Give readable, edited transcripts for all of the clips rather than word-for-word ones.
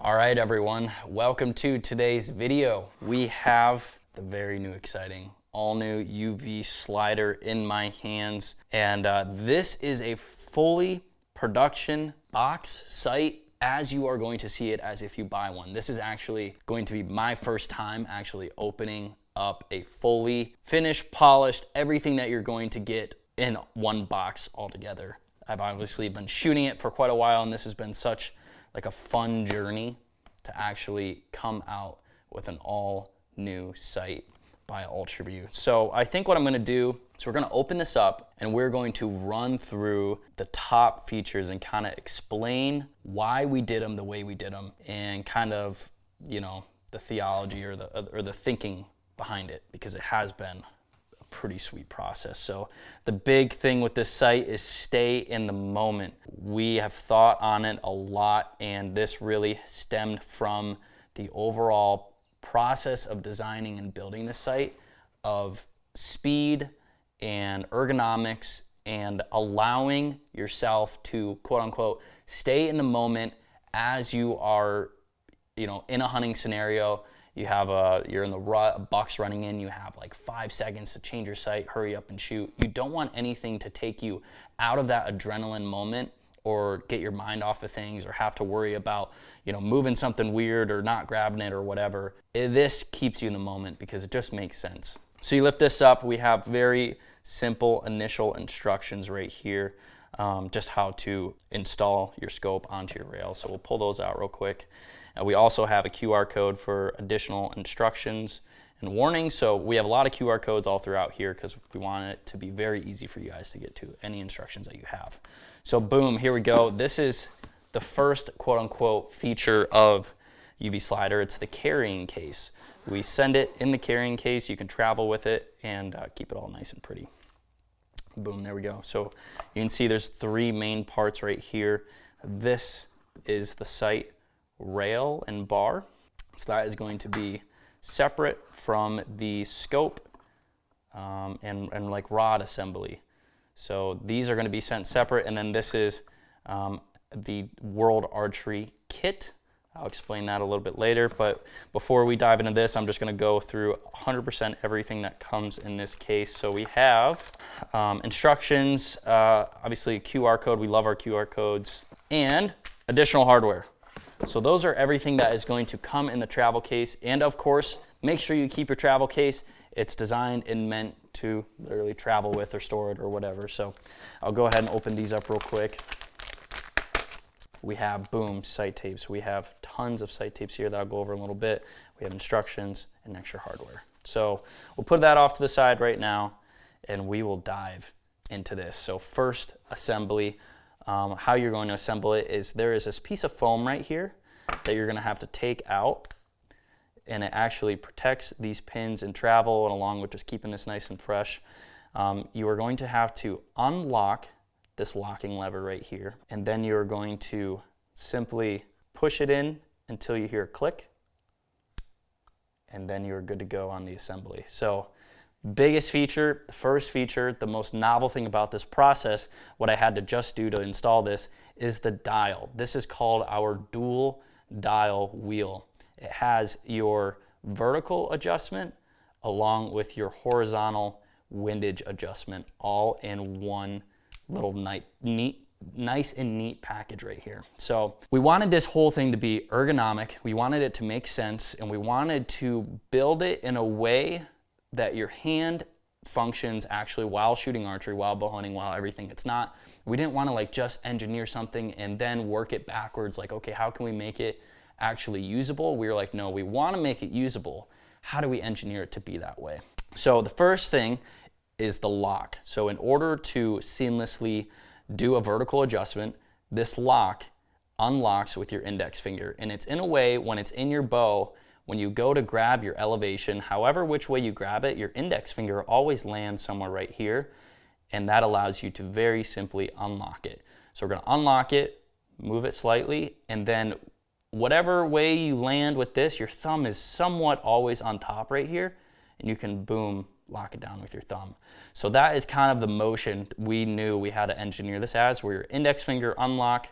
All right, everyone, welcome to today's video. We have the very new, exciting, all new UV slider in my hands. And this is a fully production box sight as you are going to see it as if you buy one. This is actually going to be my first time actually opening up a fully finished, polished, everything that you're going to get in one box altogether. I've obviously been shooting it for quite a while, and this has been such like a fun journey to actually come out with an all new sight by UltraView. So I think what I'm gonna do is we're gonna open this up and we're going to run through the top features and kind of explain why we did them the way we did them and kind of, you know, the theology or the thinking behind it, because it has been pretty sweet process. So the big thing with this sight is stay in the moment. We have thought on it a lot, and this really stemmed from the overall process of designing and building the sight, of speed and ergonomics and allowing yourself to quote unquote stay in the moment as you are, you know, in a hunting scenario. You're in the rut, a buck's running in, you have like 5 seconds to change your sight, hurry up and shoot. You don't want anything to take you out of that adrenaline moment or get your mind off of things or have to worry about, you know, moving something weird or not grabbing it or whatever. This keeps you in the moment because it just makes sense. So you lift this up, we have very simple initial instructions right here, just how to install your scope onto your rail. So we'll pull those out real quick. We also have a QR code for additional instructions and warnings. So we have a lot of QR codes all throughout here because we want it to be very easy for you guys to get to any instructions that you have. So boom, here we go. This is the first quote unquote feature of UV Slider. It's the carrying case. We send it in the carrying case. You can travel with it and keep it all nice and pretty. Boom, there we go. So you can see there's 3 main parts right here. This is the sight rail and bar. So that is going to be separate from the scope and like rod assembly. So these are going to be sent separate, and then this is the World Archery kit. I'll explain that a little bit later, but before we dive into this, I'm just going to go through 100% everything that comes in this case. So we have instructions, obviously a QR code. We love our QR codes, and additional hardware. So those are everything that is going to come in the travel case. And of course, make sure you keep your travel case. It's designed and meant to literally travel with or store it or whatever. So I'll go ahead and open these up real quick. We have, boom, sight tapes. We have tons of sight tapes here that I'll go over in a little bit. We have instructions and extra hardware. So we'll put that off to the side right now, and we will dive into this. So first, assembly. How you're going to assemble it is there is this piece of foam right here that you're going to have to take out, and it actually protects these pins in travel, and along with just keeping this nice and fresh. You are going to have to unlock this locking lever right here, and then you're going to simply push it in until you hear a click, and then you're good to go on the assembly. So biggest feature, the first feature, the most novel thing about this process, what I had to just do to install this, is the dial. This is called our dual dial wheel. It has your vertical adjustment along with your horizontal windage adjustment all in one little nice and neat package right here. So we wanted this whole thing to be ergonomic, we wanted it to make sense, and we wanted to build it in a way that your hand functions actually while shooting archery, while bow hunting, while everything. It's not, we didn't want to like just engineer something and then work it backwards, like, okay, how can we make it actually usable? We were like, no, we want to make it usable. How do we engineer it to be that way? So the first thing is the lock. So in order to seamlessly do a vertical adjustment, this lock unlocks with your index finger. And it's in a way, when it's in your bow, when you go to grab your elevation, however which way you grab it, your index finger always lands somewhere right here, and that allows you to very simply unlock it. So we're going to unlock it, move it slightly, and then whatever way you land with this, your thumb is somewhat always on top right here, and you can, boom, lock it down with your thumb. So that is kind of the motion we knew we had to engineer this as, where your index finger unlock,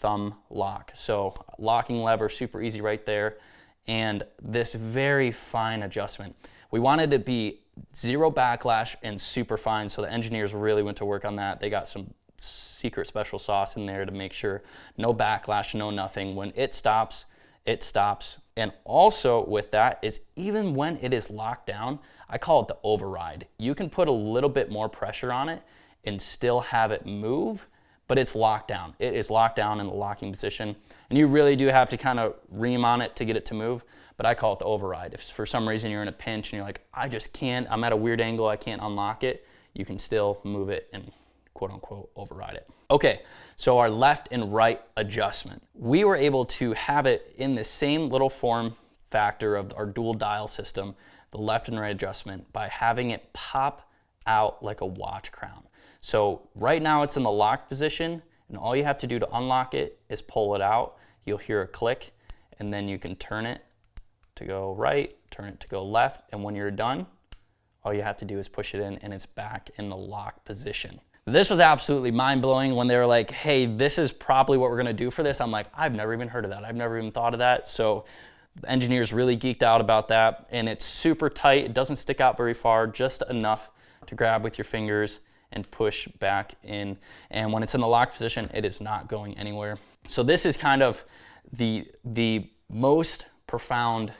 thumb lock. So locking lever, super easy right there. And this very fine adjustment. We wanted it to be zero backlash and super fine, so the engineers really went to work on that. They got some secret special sauce in there to make sure no backlash, no nothing. When it stops, it stops. And also with that is even when it is locked down, I call it the override. You can put a little bit more pressure on it and still have it move, but it's locked down. It is locked down in the locking position. And you really do have to kind of ream on it to get it to move, but I call it the override. If for some reason you're in a pinch and you're like, I just can't, I'm at a weird angle, I can't unlock it, you can still move it and quote unquote override it. Okay, so our left and right adjustment. We were able to have it in the same little form factor of our dual dial system, the left and right adjustment, by having it pop out like a watch crown. So right now it's in the locked position, and all you have to do to unlock it is pull it out. You'll hear a click, and then you can turn it to go right, turn it to go left, and when you're done, all you have to do is push it in and it's back in the lock position. This was absolutely mind-blowing when they were like, hey, this is probably what we're gonna do for this. I'm like, I've never even heard of that. I've never even thought of that. So the engineers really geeked out about that, and it's super tight. It doesn't stick out very far, just enough to grab with your fingers and push back in. And when it's in the locked position, it is not going anywhere. So this is kind of the most profound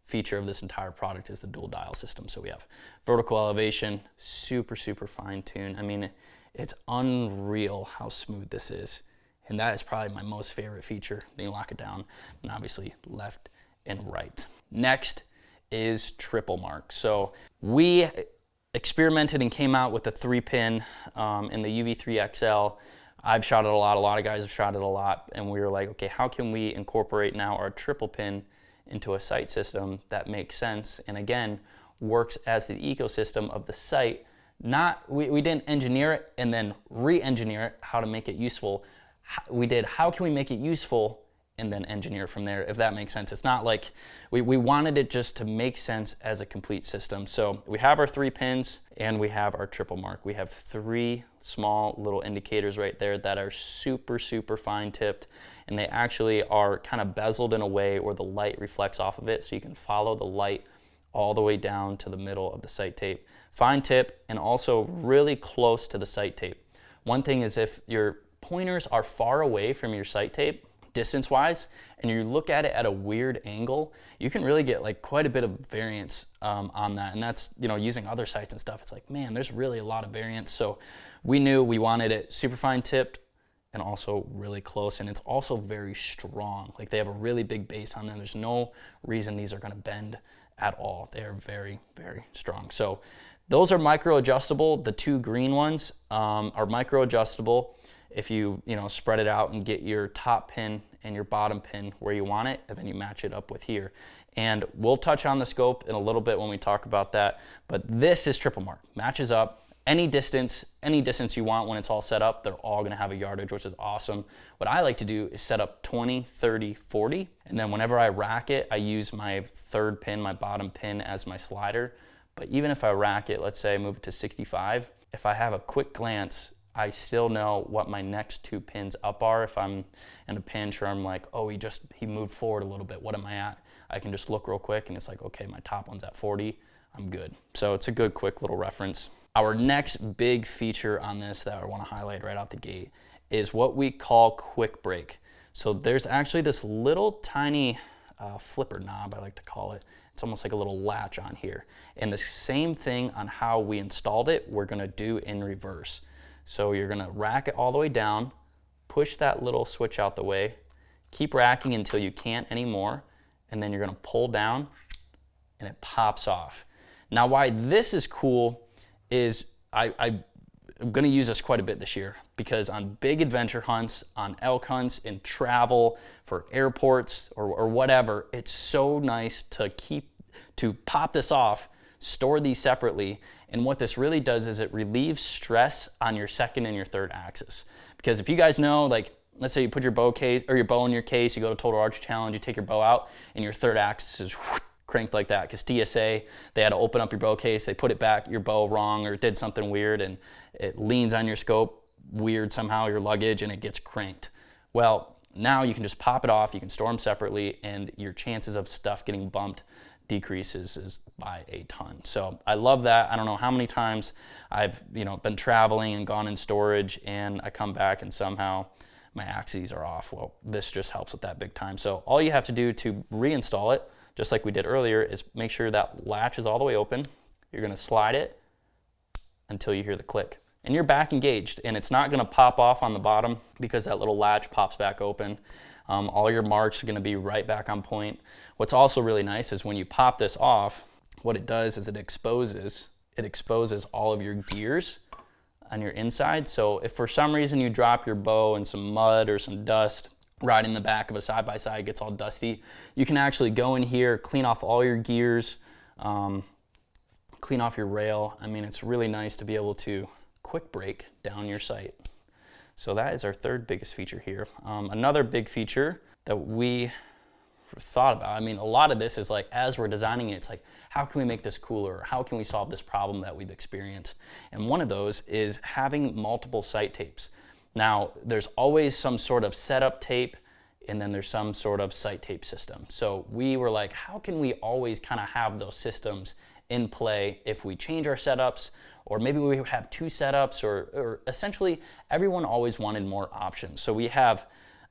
feature of this entire product is the dual dial system. So we have vertical elevation, super, super fine tune. I mean, it's unreal how smooth this is. And that is probably my most favorite feature. Then you lock it down, and obviously left and right. Next is triple mark. So we experimented and came out with the 3-pin in the UV3 XL. I've shot it a lot of guys have shot it a lot, and we were like, okay, how can we incorporate now our triple pin into a sight system that makes sense and again works as the ecosystem of the sight? We didn't engineer it and then re-engineer it how to make it useful. We did how can we make it useful and then engineer from there, if that makes sense. It's not like we wanted it just to make sense as a complete system. So we have our 3 pins and we have our triple mark. We have 3 small little indicators right there that are super, super fine tipped, and they actually are kind of bezeled in a way where the light reflects off of it, so you can follow the light all the way down to the middle of the sight tape. Fine tip and also really close to the sight tape. One thing is if your pointers are far away from your sight tape, distance-wise, and you look at it at a weird angle, you can really get like quite a bit of variance on that. And that's, you know, using other sights and stuff, it's like, man, there's really a lot of variance. So we knew we wanted it super fine tipped and also really close, and it's also very strong. Like they have a really big base on them. There's no reason these are gonna bend at all. They are very, very strong. So those are micro adjustable. The 2 green ones are micro adjustable. If you spread it out and get your top pin and your bottom pin where you want it, and then you match it up with here. And we'll touch on the scope in a little bit when we talk about that, but this is triple mark. Matches up any distance you want. When it's all set up, they're all gonna have a yardage, which is awesome. What I like to do is set up 20, 30, 40, and then whenever I rack it, I use my 3rd pin, my bottom pin, as my slider. But even if I rack it, let's say I move it to 65, if I have a quick glance, I still know what my next 2 pins up are. If I'm in a pinch or I'm like, oh, he moved forward a little bit, what am I at? I can just look real quick and it's like, okay, my top one's at 40, I'm good. So it's a good quick little reference. Our next big feature on this that I want to highlight right out the gate is what we call quick break. So there's actually this little tiny flipper knob, I like to call it. It's almost like a little latch on here. And the same thing on how we installed it, we're gonna do in reverse. So you're gonna rack it all the way down, push that little switch out the way, keep racking until you can't anymore, and then you're gonna pull down and it pops off. Now why this is cool is I'm gonna use this quite a bit this year, because on big adventure hunts, on elk hunts, in travel, for airports or whatever, it's so nice to pop this off, store these separately, and what this really does is it relieves stress on your 2nd and your 3rd axis. Because if you guys know, like, let's say you put your bow in your case, you go to Total Archery Challenge, you take your bow out, and your 3rd axis is cranked like that, because TSA, they had to open up your bow case, they put it back, your bow wrong, or did something weird, and it leans on your scope weird somehow, your luggage, and it gets cranked. Well, now you can just pop it off, you can store them separately, and your chances of stuff getting bumped decreases by a ton. So I love that. I don't know how many times I've been traveling and gone in storage, and I come back and somehow my axes are off. Well, this just helps with that big time. So all you have to do to reinstall it, just like we did earlier, is make sure that latch is all the way open. You're going to slide it until you hear the click. And you're back engaged, and it's not going to pop off on the bottom because that little latch pops back open. All your marks are going to be right back on point. What's also really nice is when you pop this off, what it does is it exposes all of your gears on your inside. So if for some reason you drop your bow in some mud or some dust, right in the back of a side-by-side gets all dusty, you can actually go in here, clean off all your gears, clean off your rail. I mean, it's really nice to be able to quick break down your sight. So that is our third biggest feature here. Another big feature that we thought about, I mean, a lot of this is like, as we're designing it, it's like, how can we make this cooler? How can we solve this problem that we've experienced? And one of those is having multiple sight tapes. Now, there's always some sort of setup tape, and then there's some sort of sight tape system. So we were like, how can we always kind of have those systems in play if we change our setups, or maybe we have two setups, or essentially everyone always wanted more options. So we have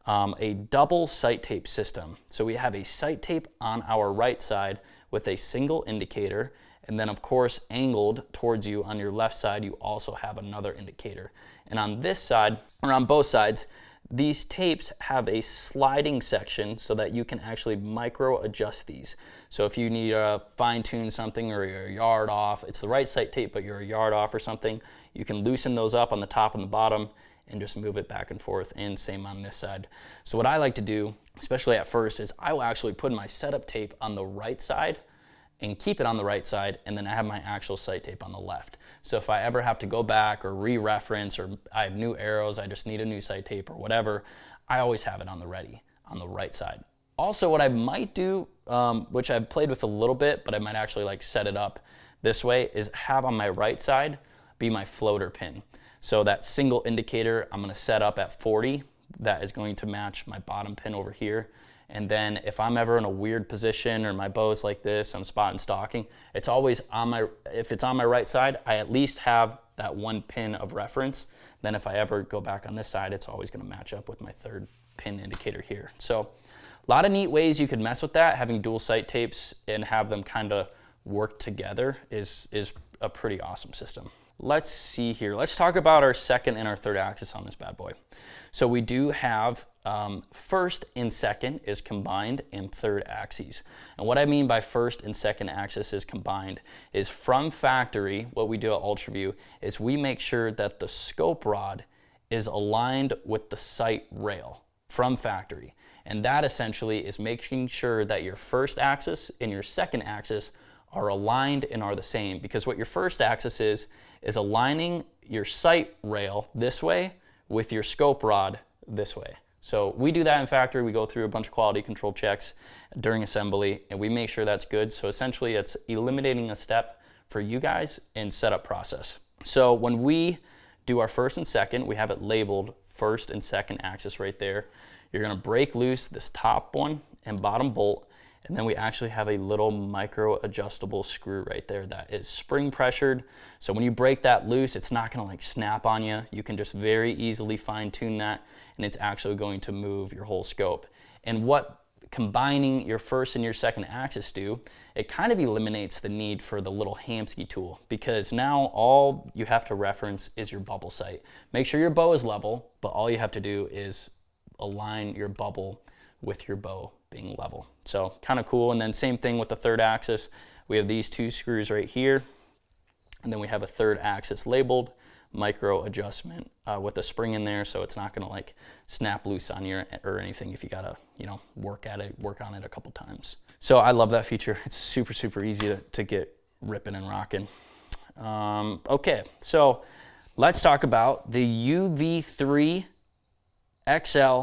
a double sight tape system. So we have a sight tape on our right side with a single indicator, and then of course angled towards you on your left side, you also have another indicator. And on this side, or on both sides, these tapes have a sliding section so that you can actually micro adjust these. So if you need to fine tune something, or you're a yard off, it's the right sight tape but you're a yard off or something, you can loosen those up on the top and the bottom and just move it back and forth, and same on this side. So what I like to do, especially at first, is I will actually put my setup tape on the right side and keep it on the right side, and then I have my actual sight tape on the left. So if I ever have to go back or re-reference, or I have new arrows, I just need a new sight tape or whatever, I always have it on the ready, on the right side. Also, what I might do, which I've played with a little bit, but I might actually like set it up this way, is have on my right side be my floater pin. So that single indicator I'm gonna set up at 40, that is going to match my bottom pin over here. And then if I'm ever in a weird position, or my bow's like this, I'm spot and stalking, it's always on my, if it's on my right side, I at least have that one pin of reference. Then if I ever go back on this side, it's always gonna match up with my third pin indicator here. So a lot of neat ways you could mess with that. Having dual sight tapes and have them kind of work together is a pretty awesome system. Let's see here. Let's talk about our second and our third axis on this bad boy. So we do have first and second is combined, and third axes. And what I mean by first and second axis is combined is from factory, what we do at UltraView is we make sure that the scope rod is aligned with the sight rail from factory. And that essentially is making sure that your first axis and your second axis are aligned and are the same, because what your first axis is aligning your sight rail this way with your scope rod this way. So we do that in factory. We go through a bunch of quality control checks during assembly, and we make sure that's good. So essentially it's eliminating a step for you guys in setup process. So when we do our first and second, we have it labeled first and second axis right there. You're gonna break loose this top one and bottom bolt, and then we actually have a little micro adjustable screw right there that is spring pressured. So when you break that loose, it's not gonna like snap on you. You can just very easily fine tune that, and it's actually going to move your whole scope. And what combining your first and your second axis do, it kind of eliminates the need for the little Hamskea tool, because now all you have to reference is your bubble sight. Make sure your bow is level, but all you have to do is align your bubble with your bow being level. So kind of cool. And then same thing with the third axis. We have these two screws right here, and then we have a third axis labeled micro adjustment with a spring in there, so it's not gonna like snap loose on you or anything if you gotta, you know, work on it a couple times. So I love that feature. It's super, super easy to get ripping and rocking. Okay, so let's talk about the UV3 XL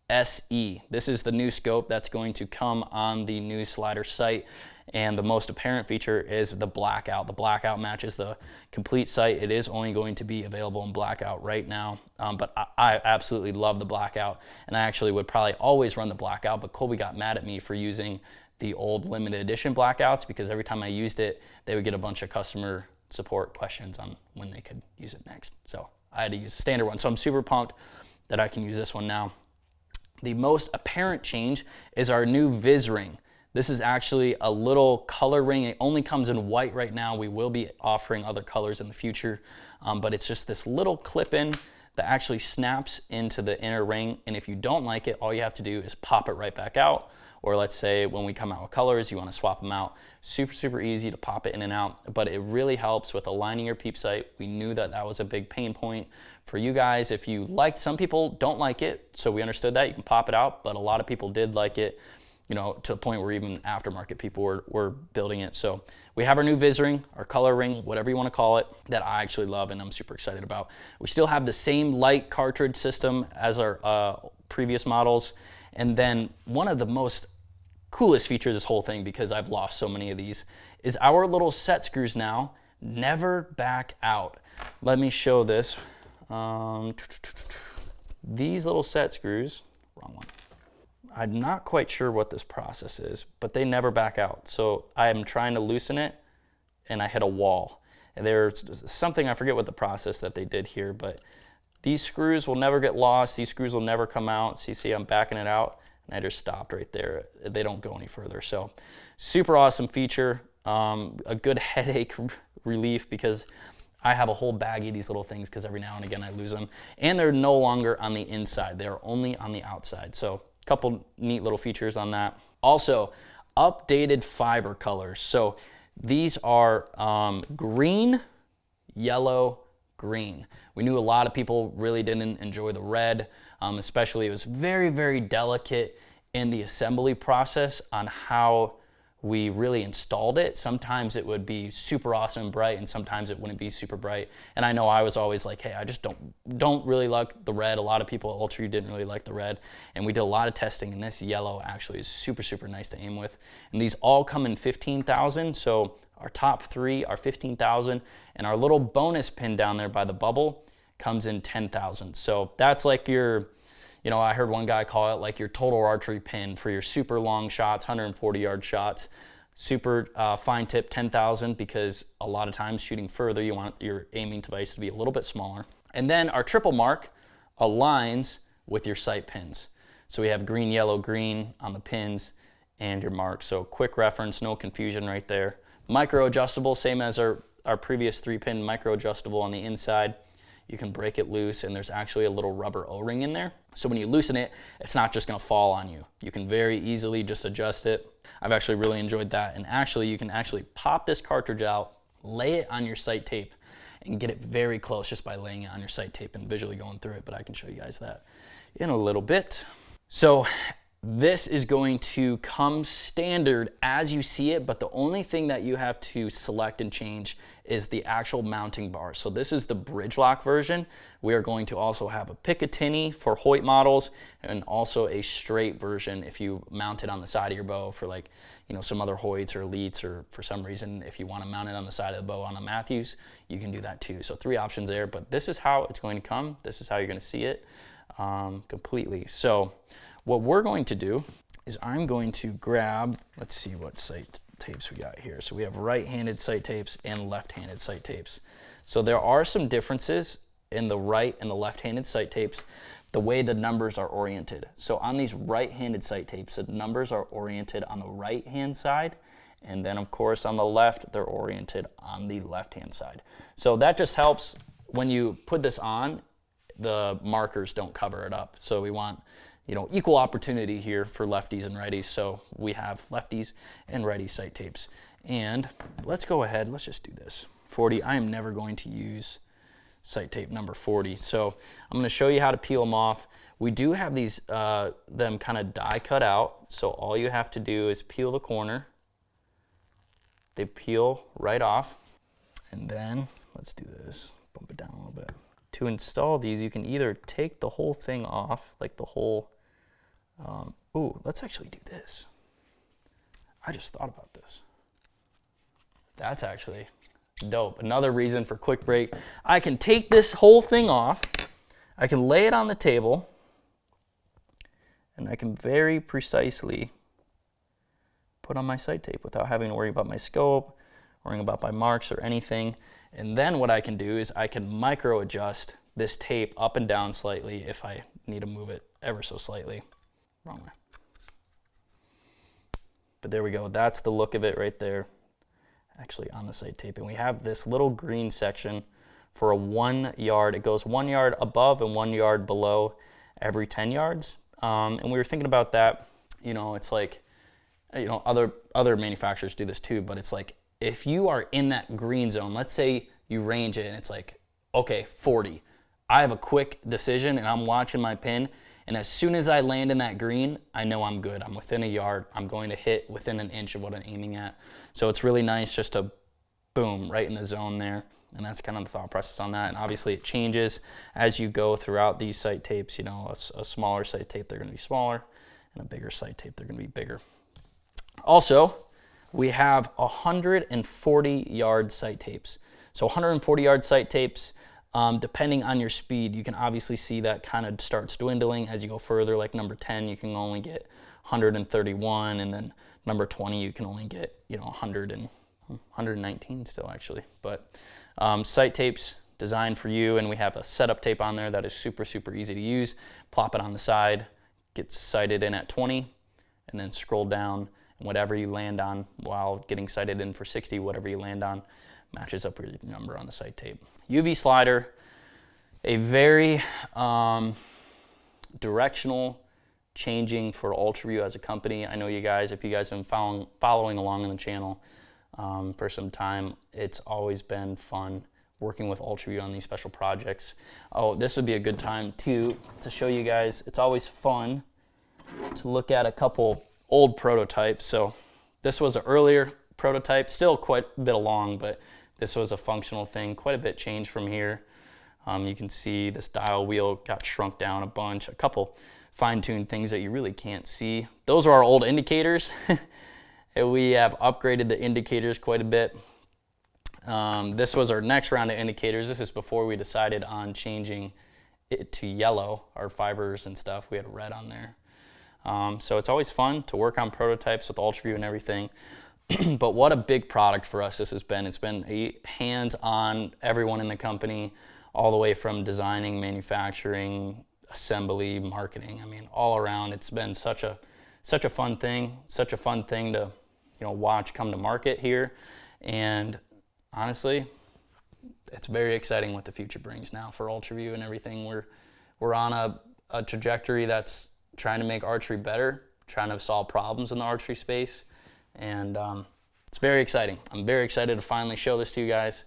SE. This is the new scope that's going to come on the new slider site. And the most apparent feature is the blackout. The blackout matches the complete site. It is only going to be available in blackout right now, but I absolutely love the blackout, and I actually would probably always run the blackout, but Colby got mad at me for using the old limited edition blackouts because every time I used it, they would get a bunch of customer support questions on when they could use it next. So I had to use the standard one. So I'm super pumped that I can use this one now. The most apparent change is our new Viz ring. This is actually a little color ring. It only comes in white right now. We will be offering other colors in the future, but it's just this little clip-in that actually snaps into the inner ring. And if you don't like it, all you have to do is pop it right back out. Or let's say when we come out with colors, you want to swap them out. Super, super easy to pop it in and out, but it really helps with aligning your peep sight. We knew that that was a big pain point for you guys. If you liked, some people don't like it, so we understood that. You can pop it out, but a lot of people did like it, you know, to the point where even aftermarket people were building it. So we have our new Viz ring, our color ring, whatever you want to call it, that I actually love and I'm super excited about. We still have the same light cartridge system as our previous models. And then one of the most coolest features of this whole thing, because I've lost so many of these, is our little set screws now never back out. Let me show this. These little set screws, wrong one. I'm not quite sure what this process is, but they never back out. So I am trying to loosen it and I hit a wall. And there's something, I forget what the process that they did here, but these screws will never get lost. These screws will never come out. So you see I'm backing it out and I just stopped right there. They don't go any further. So super awesome feature, a good headache relief because I have a whole bag of these little things because every now and again I lose them. And they're no longer on the inside. They're only on the outside. So couple neat little features on that. Also, updated fiber colors. So these are green, yellow, green. We knew a lot of people really didn't enjoy the red, especially it was very, very delicate in the assembly process on how we really installed it. Sometimes it would be super awesome bright and sometimes it wouldn't be super bright. And I know I was always like, hey, I just don't really like the red. A lot of people at Ultra didn't really like the red. And we did a lot of testing and this yellow actually is super, super nice to aim with. And these all come in 15,000. So our top three are 15,000 and our little bonus pin down there by the bubble comes in 10,000. So that's like your, you know, I heard one guy call it like your total archery pin for your super long shots, 140-yard shots. Super fine tip, 10,000, because a lot of times shooting further, you want your aiming device to be a little bit smaller. And then our triple mark aligns with your sight pins. So we have green, yellow, green on the pins and your mark. So quick reference, no confusion right there. Micro adjustable, same as our previous 3-pin micro adjustable on the inside. You can break it loose and there's actually a little rubber O-ring in there. So when you loosen it, it's not just gonna fall on you. You can very easily just adjust it. I've actually really enjoyed that. And actually you can actually pop this cartridge out, lay it on your sight tape and get it very close just by laying it on your sight tape and visually going through it. But I can show you guys that in a little bit. So this is going to come standard as you see it, but the only thing that you have to select and change is the actual mounting bar. So this is the bridge lock version. We are going to also have a Picatinny for Hoyt models and also a straight version if you mount it on the side of your bow for like, you know, some other Hoyts or Elites, or for some reason, if you want to mount it on the side of the bow on a Matthews, you can do that too. So 3 options there, but this is how it's going to come. This is how you're going to see it completely. So what we're going to do is I'm going to grab, let's see what sight tapes we got here. So we have right-handed sight tapes and left-handed sight tapes. So there are some differences in the right and the left-handed sight tapes, the way the numbers are oriented. So on these right-handed sight tapes, the numbers are oriented on the right-hand side, and then of course on the left, they're oriented on the left-hand side. So that just helps when you put this on, the markers don't cover it up. So we want, you know, equal opportunity here for lefties and righties. So we have lefties and righty sight tapes. And let's go ahead, let's just do this. 40, I am never going to use sight tape number 40. So I'm gonna show you how to peel them off. We do have these, them kind of die cut out. So all you have to do is peel the corner. They peel right off. And then, let's do this, bump it down a little bit. To install these, you can either take the whole thing off, like the whole Ooh, let's actually do this. I just thought about this. That's actually dope. Another reason for quick break. I can take this whole thing off. I can lay it on the table. And I can very precisely put on my sight tape without having to worry about my scope, worrying about my marks or anything. And then what I can do is I can micro adjust this tape up and down slightly if I need to move it ever so slightly. Wrong way. But there we go. That's the look of it right there, actually on the sight tape. And we have this little green section for a 1 yard. It goes 1 yard above and 1 yard below every 10 yards. And we were thinking about that, you know, it's like, you know, other manufacturers do this too, but it's like, if you are in that green zone, let's say you range it and it's like, okay, 40. I have a quick decision and I'm watching my pin. And as soon as I land in that green, I know I'm good. I'm within a yard. I'm going to hit within an inch of what I'm aiming at. So it's really nice just to boom, right in the zone there. And that's kind of the thought process on that. And obviously it changes as you go throughout these sight tapes. You know, a smaller sight tape, they're going to be smaller, and a bigger sight tape, they're going to be bigger. Also, we have 140 yard sight tapes. So 140 yard sight tapes, depending on your speed, you can obviously see that kind of starts dwindling as you go further. Like number 10, you can only get 131, and then number 20, you can only get, you know, 119 still actually. But sight tapes designed for you, and we have a setup tape on there that is super, super easy to use. Plop it on the side, get sighted in at 20, and then scroll down, and whatever you land on while getting sighted in for 60, whatever you land on matches up with your number on the sight tape. UV slider, a very directional changing for UltraView as a company. I know you guys, if you guys have been following along on the channel for some time, it's always been fun working with UltraView on these special projects. Oh, this would be a good time too to show you guys. It's always fun to look at a couple old prototypes. So this was an earlier prototype, still quite a bit along, but this was a functional thing, quite a bit changed from here. You can see this dial wheel got shrunk down a bunch, a couple fine-tuned things that you really can't see. Those are our old indicators. We have upgraded the indicators quite a bit. This was our next round of indicators. This is before we decided on changing it to yellow, our fibers and stuff. We had red on there. So it's always fun to work on prototypes with UltraView and everything. But what a big product for us this has been. It's been a hands-on, everyone in the company, all the way from designing, manufacturing, assembly, marketing. I mean, all around, it's been such a fun thing to, you know, watch come to market here. And honestly, it's very exciting what the future brings now for UltraView and everything. We're on a trajectory that's trying to make archery better, trying to solve problems in the archery space. And it's very exciting. I'm very excited to finally show this to you guys,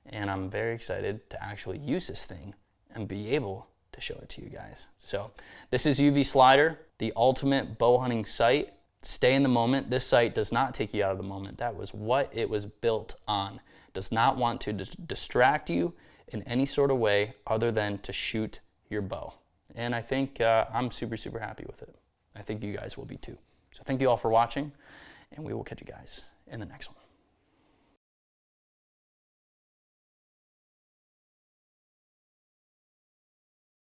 and I'm very excited to actually use this thing and be able to show it to you guys. So this is UV Slider, the ultimate bow hunting sight. Stay in the moment. This sight does not take you out of the moment. That was what it was built on. It does not want to distract you in any sort of way other than to shoot your bow. And I think I'm super, super happy with it. I think you guys will be too. So thank you all for watching, and we will catch you guys in the next one.